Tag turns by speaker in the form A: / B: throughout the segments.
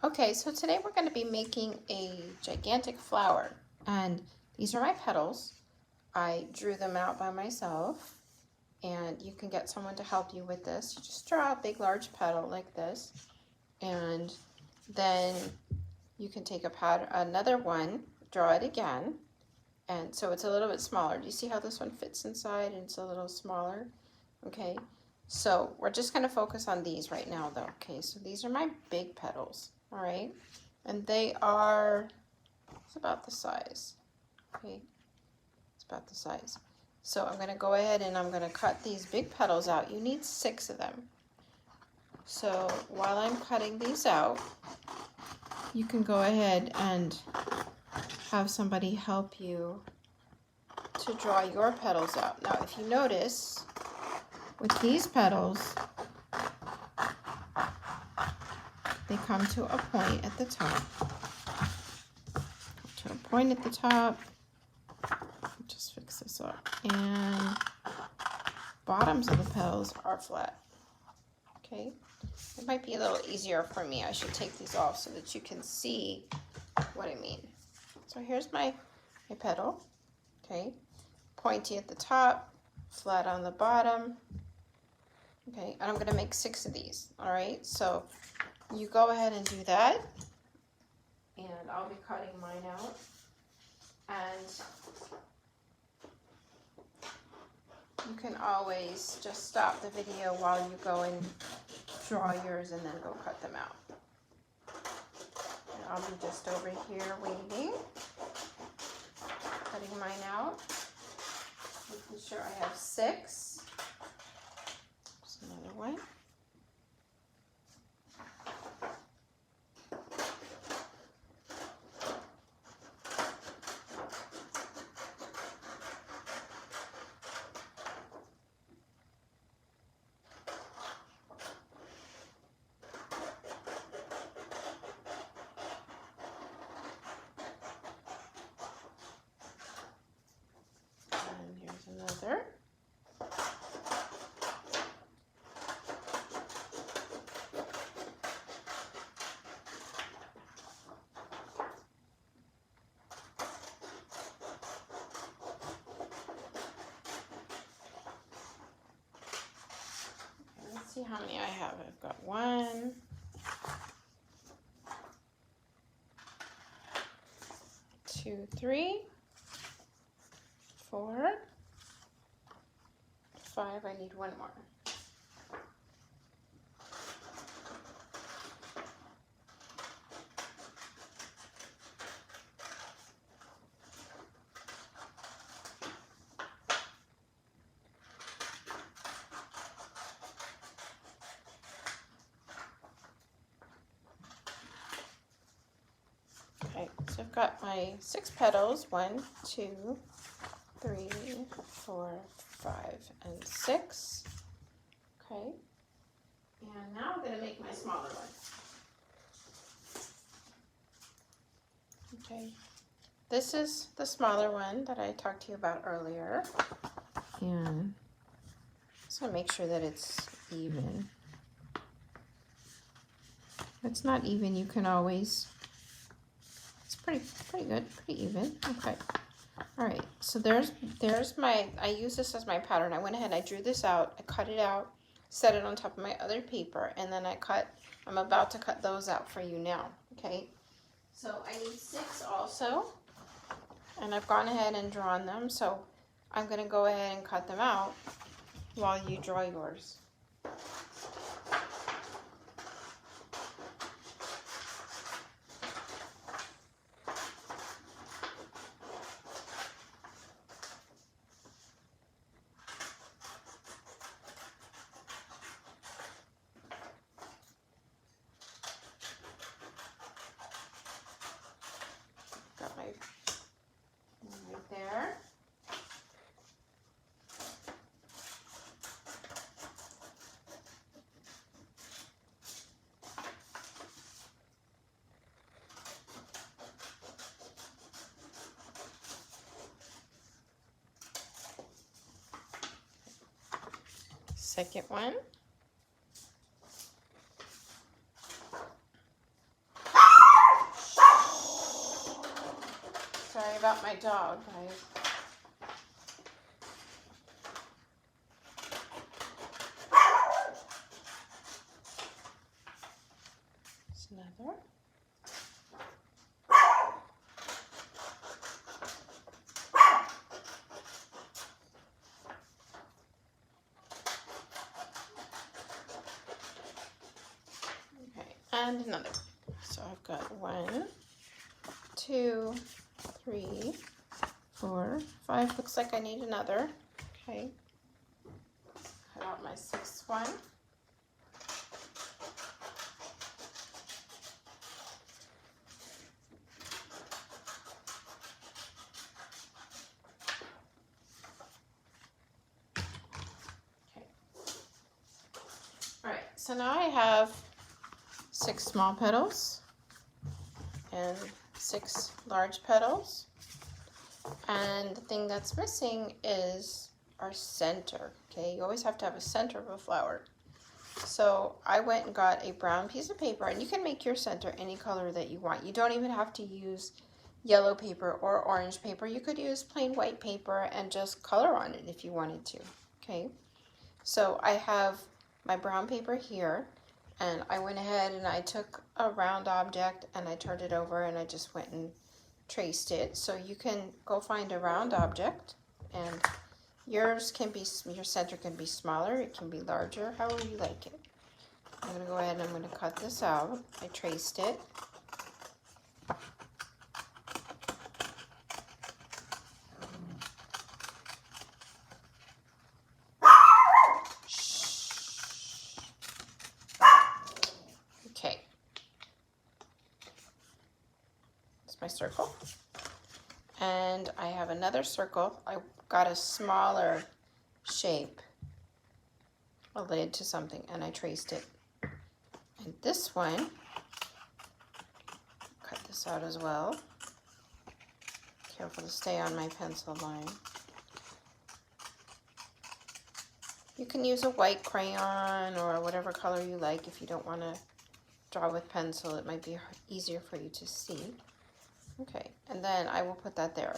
A: Okay, so today we're going to be making a gigantic flower, and these are my petals. I drew them out by myself, and you can get someone to help you with this. You just draw a big large petal like this, and then you can take another one, draw it again, and so it's a little bit smaller. Do you see how this one fits inside and it's a little smaller? Okay, so we're just going to focus on these right now though. Okay, so these are my big petals, all right? And they are, it's about the size, okay? It's about the size. So I'm going to go ahead and I'm going to cut these big petals out. You need 6 of them. So while I'm cutting these out, you can go ahead and have somebody help you to draw your petals out. Now, if you notice, with these petals, they come to a point at the top. To a point at the top. Just fix this up. And bottoms of the petals are flat. Okay? It might be a little easier for me. I should take these off so that you can see what I mean. So here's my petal. Okay? Pointy at the top, flat on the bottom. Okay, and I'm going to make 6 of these. All right, so you go ahead and do that, and I'll be cutting mine out. And you can always just stop the video while you go and draw yours and then go cut them out. And I'll be just over here waiting, cutting mine out, making sure I have 6. Another one. And here's another. See how many I have. I've got 1, 2, 3, 4, 5. I need 1 more. Okay, so I've got my 6 petals, 1, 2, 3, 4, 5, and 6. Okay, and now I'm going to make my smaller one. Okay, this is the smaller one that I talked to you about earlier. And just going to make sure that it's even. If it's not even, you can always... Pretty good, pretty even. Okay. All right. So there's my, I use this as my pattern. I went ahead, I drew this out, I cut it out, set it on top of my other paper, and then I'm about to cut those out for you now. Okay. So I need 6 also, and I've gone ahead and drawn them. So I'm going to go ahead and cut them out while you draw yours. Got my one right there. Second one. about my dog, guys. It's another. Okay, and another. So I've got 1, 2, 3, 4, 5. Looks like I need another. Okay. Cut out my 6th one. Okay. All right. So now I have 6 small petals and 6 large petals, and the thing that's missing is our center. Okay, you always have to have a center of a flower. So I went and got a brown piece of paper, and you can make your center any color that you want. You don't even have to use yellow paper or orange paper. You could use plain white paper and just color on it if you wanted to. Okay, so I have my brown paper here, and I went ahead and I took a round object and I turned it over and I just went and traced it. So you can go find a round object, and yours can be, your center can be smaller, it can be larger, however you like it. I'm going to go ahead and I'm going to cut this out. I traced it. Okay. That's my circle. And I have another circle. I got a smaller shape, a lid to something, and I traced it. And this one, cut this out as well. Careful to stay on my pencil line. You can use a white crayon or whatever color you like if you don't want to draw with pencil. It might be easier for you to see. Okay, and then I will put that there,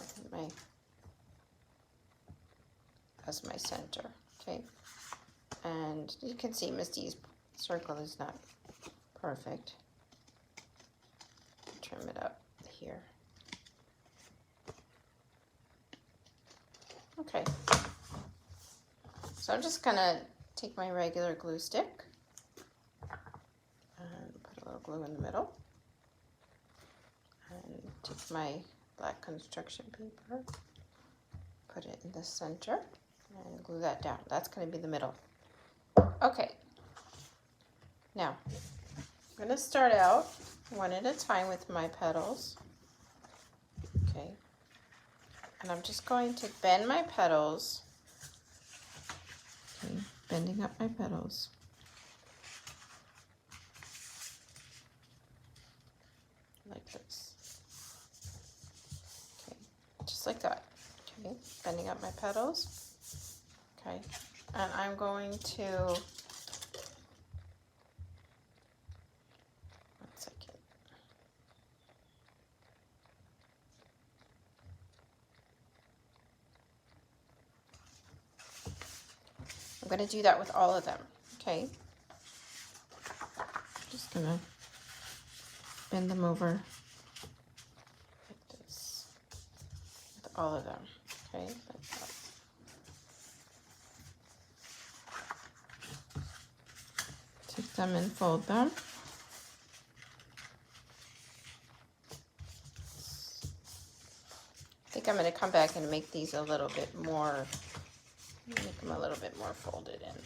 A: as my center. Okay, and you can see Misty's circle is not perfect. Trim it up here. Okay, so I'm just gonna take my regular glue stick and put a little glue in the middle, and take my black construction paper, put it in the center, and glue that down. That's going to be the middle. Okay, now I'm going to start out one at a time with my petals. Okay, and I'm just going to bend my petals. Okay, bending up my petals. Like this. Okay, just like that. Okay, bending up my petals. Okay, and I'm going to, 1 second. I'm going to do that with all of them. Okay, just going to bend them over like this with all of them. Okay, like that. Take them and fold them. I think I'm going to come back and make these a little bit more, make them a little bit more folded in.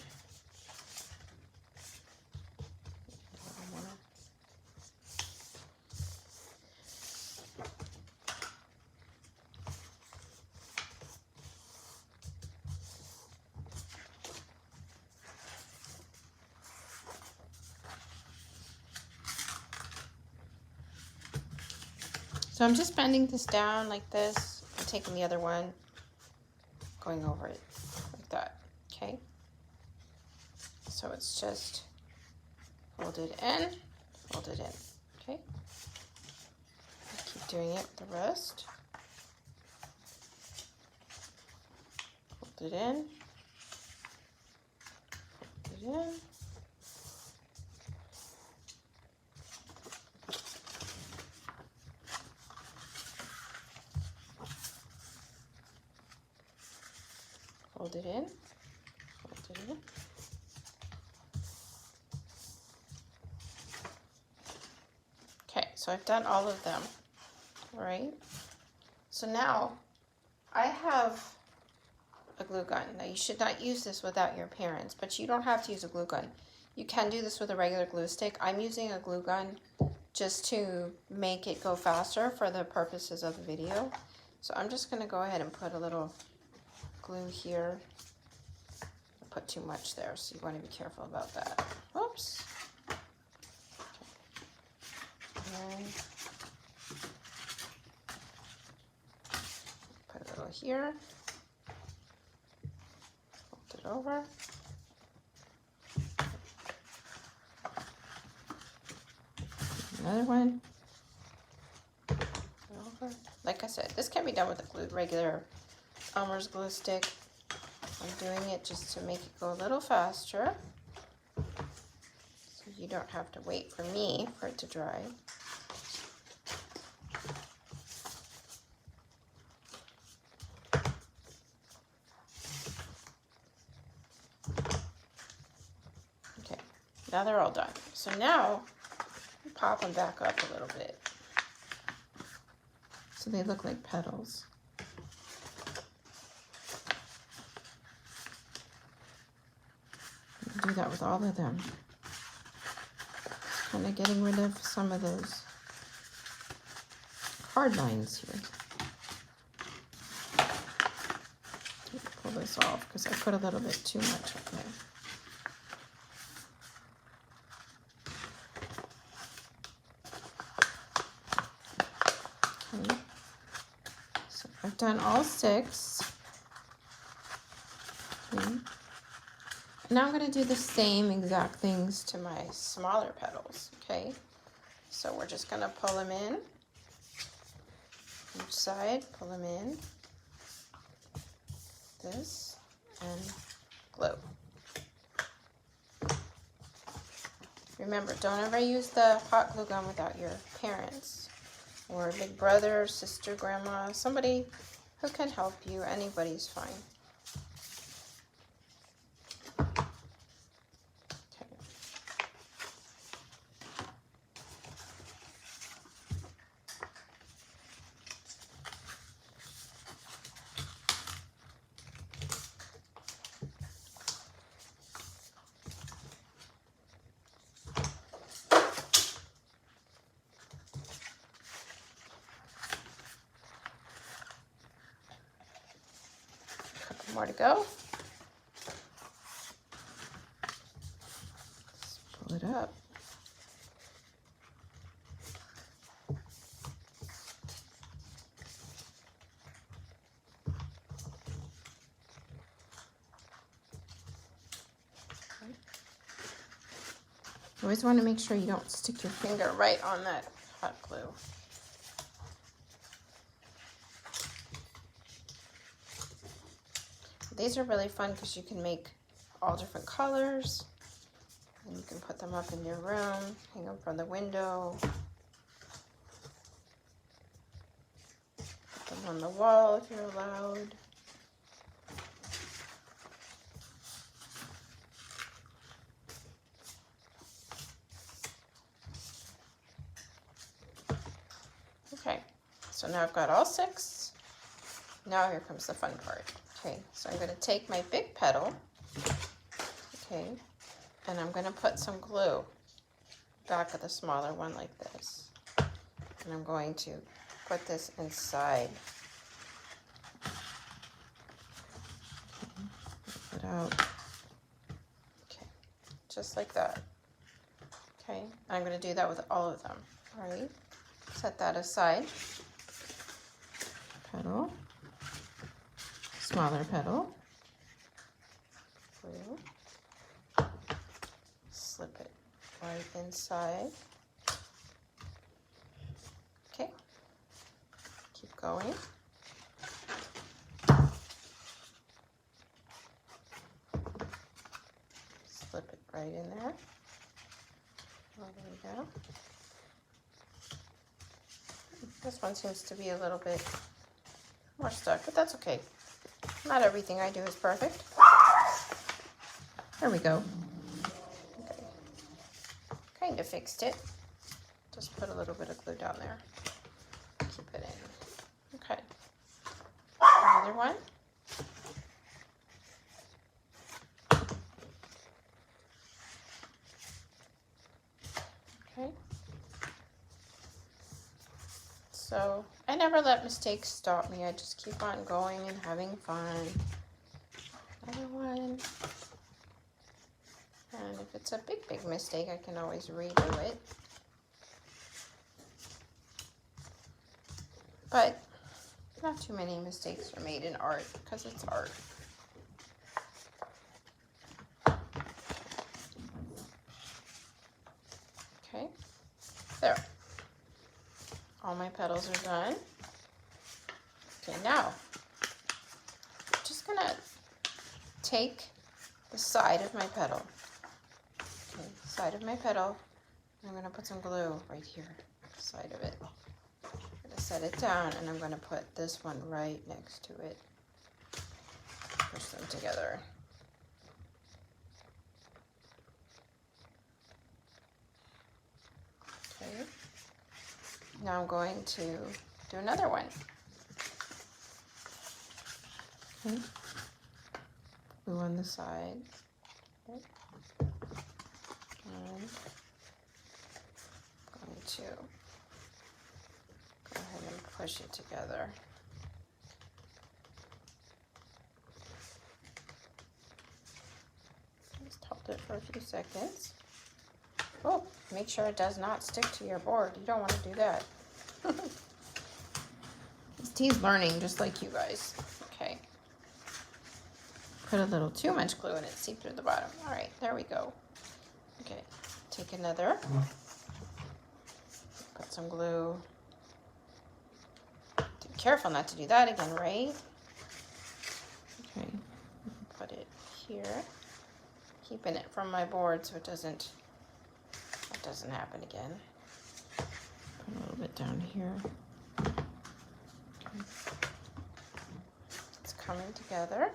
A: So I'm just bending this down like this and taking the other one, going over it like that, okay? So it's just folded in, okay? Keep doing it with the rest. Fold it in. Fold it in. Fold it in. Fold it in. Okay, so I've done all of them, all right? So now I have a glue gun. Now you should not use this without your parents, but you don't have to use a glue gun. You can do this with a regular glue stick. I'm using a glue gun just to make it go faster for the purposes of the video. So I'm just gonna go ahead and put a little glue here. I put too much there, so you wanna be careful about that. Whoops. Okay. Put a little here. Fold it over. Another one. Over. Like I said, this can be done with a regular Elmer's glue stick. I'm doing it just to make it go a little faster, so you don't have to wait for me for it to dry. Okay, now they're all done. So now pop them back up a little bit so they look like petals. Do that with all of them. Just kind of getting rid of some of those hard lines here. Pull this off because I put a little bit too much up there. Okay. So I've done all 6. Okay. Now I'm going to do the same exact things to my smaller petals, okay? So we're just going to pull them in, each side, pull them in, this, and glue. Remember, don't ever use the hot glue gun without your parents, or big brother, sister, grandma, somebody who can help you. Anybody's fine. More to go. Let's pull it up. You always want to make sure you don't stick your finger right on that hot glue. These are really fun because you can make all different colors, and you can put them up in your room, hang them from the window, put them on the wall if you're allowed. Okay, so now I've got all 6. Now here comes the fun part. Okay, so I'm going to take my big petal, okay, and I'm going to put some glue back of the smaller one like this. And I'm going to put this inside. Put it out. Okay, just like that. Okay, I'm going to do that with all of them. All right, set that aside. Petal. Smaller petal, glue, slip it right inside. Okay, keep going. go. This one seems to be a little bit more stuck, but that's okay. Not everything I do is perfect. There we go. Okay. Kind of fixed it. Just put a little bit of glue down there. Keep it in. Okay. Another one. Okay. So I never let mistakes stop me. I just keep on going and having fun. Another one. And if it's a big mistake, I can always redo it. But not too many mistakes are made in art because it's art. Okay, there. All my petals are done. Okay, now I'm just gonna take the side of my petal. Okay, side of my petal. I'm gonna put some glue right here, side of it. I'm gonna set it down, and I'm gonna put this one right next to it. Push them together. Okay. Now I'm going to do another one. Okay. Glue on the side. Okay. And I'm going to go ahead and push it together. Just hold it for a few seconds. Oh, make sure it does not stick to your board. You don't want to do that. This tea's learning just like you guys. Okay. Put a little too much glue in it, seep through the bottom. All right, there we go. Okay, take another. Put some glue. Be careful not to do that again, right? Okay, put it here. Keeping it from my board so it doesn't happen again. Put a little bit down here. Okay. It's coming together.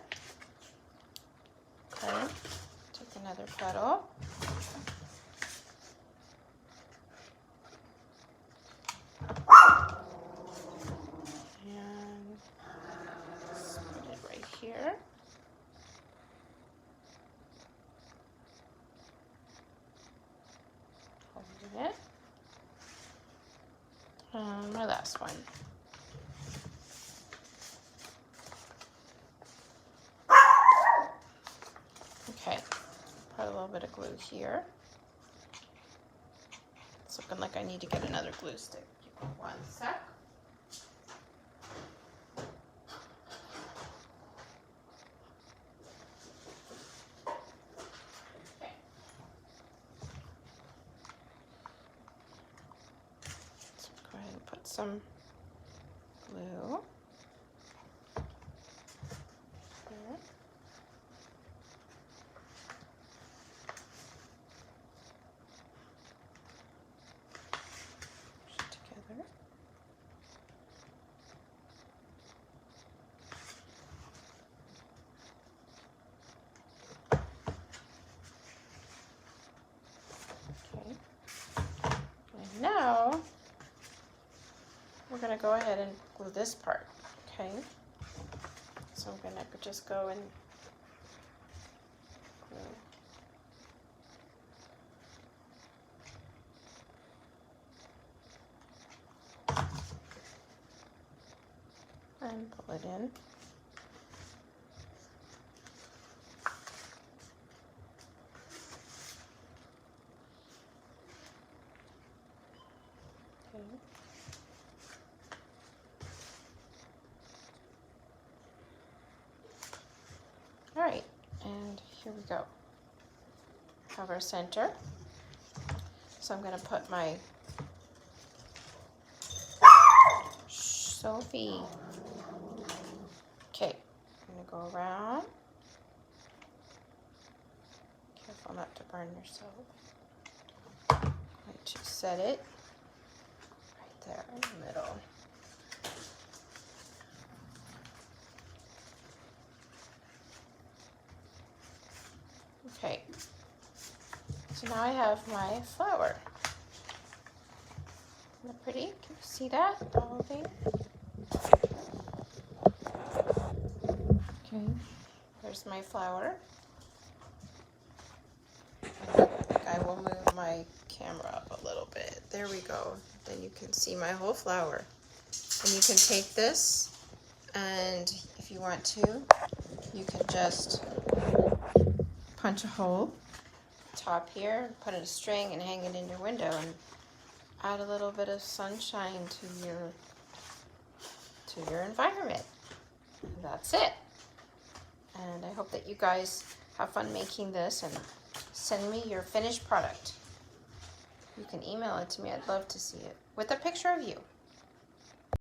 A: Okay, take another petal. And let's put it right here. Hold it. My last one. Okay, put a little bit of glue here. It's looking like I need to get another glue stick. Give me 1 sec. Okay. So go ahead and put some glue here. Together. Okay. And now we're going to go ahead and glue this part. Okay. So I'm going to just go and glue. And pull it in. Okay. All right, and here we go. Have our center. So I'm going to put my Sophie. Okay, I'm going to go around. Careful not to burn yourself. to set it right there in the middle. Okay, so now I have my flower. Isn't that pretty? Can you see that? The whole thing? Okay, there's my flower. I will move my camera up a little bit. There we go. Then you can see my whole flower. And you can take this, and if you want to, you can just punch a hole top here, put in a string and hang it in your window and add a little bit of sunshine to your environment. And that's it. And I hope that you guys have fun making this and send me your finished product. You can email it to me. I'd love to see it with a picture of you.